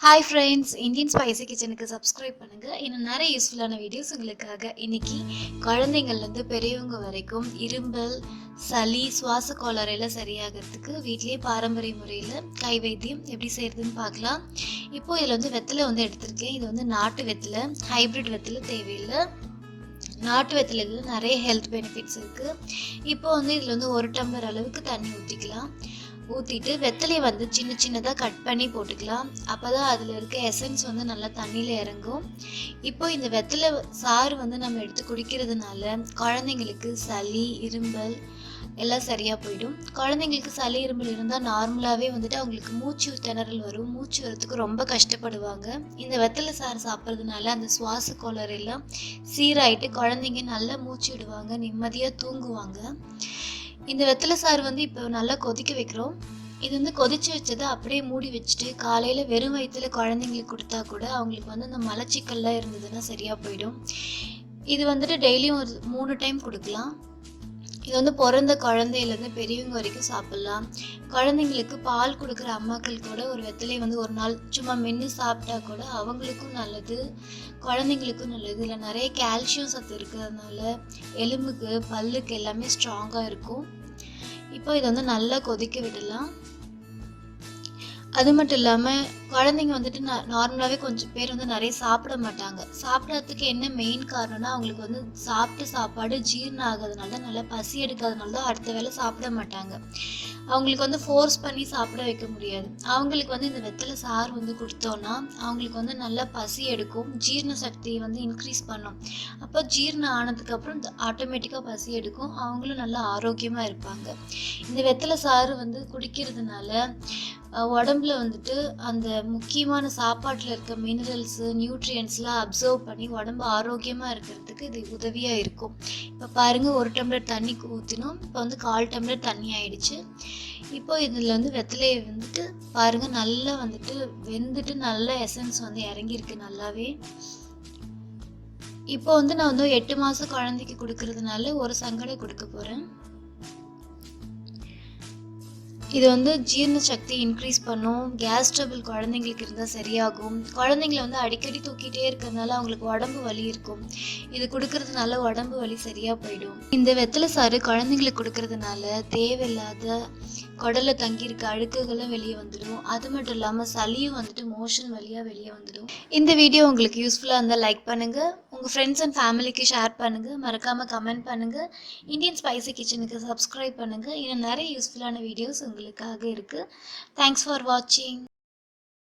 Hi friends, Indian spicy கிச்சனுக்கு subscribe பண்ணுங்கள். இன்னும் நிறைய யூஸ்ஃபுல்லான வீடியோஸ் உங்களுக்காக. இன்றைக்கி குழந்தைங்கள்லேருந்து பெரியவங்க வரைக்கும் இரும்பல், சளி, சுவாச கோளாறையில் சரியாகிறதுக்கு வீட்டிலே பாரம்பரிய முறையில் கை வைத்தியம் எப்படி செய்கிறதுன்னு பார்க்கலாம். இப்போது இதில் வெத்தலை எடுத்திருக்கேன். இது நாட்டு வெத்தலை, ஹைப்ரிட் வெத்தலை தேவையில்லை. நாட்டு வெத்தலையில் நிறைய ஹெல்த் பெனிஃபிட்ஸ் இருக்குது. இப்போ இதில் 1 டம்ளர் அளவுக்கு தண்ணி ஊற்றிக்கலாம். ஊற்றிட்டு வெத்தலையை சின்ன சின்னதாக கட் பண்ணி போட்டுக்கலாம். அப்போ தான் அதில் இருக்க எசன்ஸ் நல்லா தண்ணியில் இறங்கும். இப்போ இந்த வெத்தலை சாறு நம்ம எடுத்து குடிக்கிறதுனால குழந்தைங்களுக்கு சளி, இரும்பல் எல்லாம் சரியாக போயிடும். குழந்தைங்களுக்கு சளி, இரும்பல் இருந்தால் நார்மலாகவே அவங்களுக்கு மூச்சு திணறல் வரும். மூச்சு வரத்துக்கு ரொம்ப கஷ்டப்படுவாங்க. இந்த வெத்தலை சாறு சாப்பிட்றதுனால அந்த சுவாச கோளாறு எல்லாம் சீராயிட்டு குழந்தைங்க நல்லா மூச்சு விடுவாங்க, நிம்மதியாக தூங்குவாங்க. இந்த வெத்தலை சாறு இப்போ நல்லா கொதிக்க வைக்கிறோம். இது கொதிச்சு வச்சதை அப்படியே மூடி வச்சுட்டு காலையில் வெறும் வயிற்றுல குழந்தைங்களுக்கு கொடுத்தா கூட அவங்களுக்கு அந்த மலச்சிக்கல்லாம் இருந்ததுன்னா சரியாக போயிடும். இது டெய்லியும் ஒரு 3 டைம் கொடுக்கலாம். இது பிறந்த குழந்தையிலேருந்து பெரியவங்க வரைக்கும் சாப்பிட்லாம். குழந்தைங்களுக்கு பால் கொடுக்குற அம்மாக்கள் கூட ஒரு வெத்தலை ஒரு நாள் சும்மா மென்று சாப்பிட்டா கூட அவங்களுக்கும் நல்லது, குழந்தைங்களுக்கும் நல்லது. இதில் நிறைய கால்சியம் சத்து இருக்கிறதுனால எலும்புக்கு, பல்லுக்கு எல்லாமே ஸ்ட்ராங்காக இருக்கும். இப்போ இதை நல்லா கொதிக்க விடலாம். அது மட்டும் இல்லாமல் குழந்தைங்க நார்மலாகவே கொஞ்சம் பேர் நிறைய சாப்பிட மாட்டாங்க. சாப்பிட்றதுக்கு என்ன மெயின் காரணம்னா அவங்களுக்கு சாப்பிட்ட சாப்பாடு ஜீரணம் ஆகாதனால தான், நல்லா பசி எடுக்காதனால தான் அடுத்த வேளை சாப்பிட மாட்டாங்க. அவங்களுக்கு ஃபோர்ஸ் பண்ணி சாப்பிட வைக்க முடியாது. அவங்களுக்கு இந்த வெத்தலை சாறு கொடுத்தோன்னா அவங்களுக்கு நல்லா பசி எடுக்கும், ஜீரண சக்தியை இன்க்ரீஸ் பண்ணும். அப்போ ஜீரணம் ஆனதுக்கப்புறம் ஆட்டோமேட்டிக்காக பசி எடுக்கும், அவங்களும் நல்லா ஆரோக்கியமாக இருப்பாங்க. இந்த வெத்தலை சாறு குடிக்கிறதுனால உடம்புல அந்த முக்கியமான சாப்பாட்டில் இருக்க மினரல்ஸு, நியூட்ரியன்ஸ்லாம் அப்சர்வ் பண்ணி உடம்பு ஆரோக்கியமாக இருக்கிறதுக்கு இது உதவியாக இருக்கும். இப்போ பாருங்கள், 1 டம்ளர் தண்ணி ஊற்றினோம். இப்போ 1/4 டம்ளர் தண்ணி ஆயிடுச்சு. இப்போ இதில் வெத்தலையை பாருங்கள், நல்லா வெந்துட்டு நல்ல எசன்ஸ் இறங்கியிருக்கு நல்லாவே. இப்போ நான் 8 மாதம் குழந்தைக்கு கொடுக்கறதுனால ஒரு சங்கடை கொடுக்க போகிறேன். இது ஜீரண சக்தி இன்க்ரீஸ் பண்ணும். கேஸ் ட்ரபிள் குழந்தைங்களுக்கு இருந்தால் சரியாகும். குழந்தைங்கள அடிக்கடி தூக்கிட்டே இருக்கிறதுனால அவங்களுக்கு உடம்பு வலி இருக்கும். இது கொடுக்கறதுனால உடம்பு வலி சரியாக போயிடும். இந்த வெத்தலை சாறு குழந்தைங்களுக்கு கொடுக்கறதுனால தேவையில்லாத குடலில் தங்கியிருக்க அழுக்குகளும் வெளியே வந்துடும். அது மட்டும் இல்லாமல் சளியும் மோஷன் வழியாக வெளியே வந்துடும். இந்த வீடியோ உங்களுக்கு யூஸ்ஃபுல்லாக இருந்தால் லைக் பண்ணுங்கள், உங்கள் ஃப்ரெண்ட்ஸ் அண்ட் ஃபேமிலிக்கு ஷேர் பண்ணுங்கள், மறக்காமல் கமெண்ட் பண்ணுங்கள். இந்தியன் ஸ்பைசி கிச்சனுக்கு சப்ஸ்கிரைப் பண்ணுங்கள். இன்னும் நிறைய யூஸ்ஃபுல்லான வீடியோஸ் உங்களுக்காக இருக்குது. தேங்க்ஸ் ஃபார் வாட்சிங்.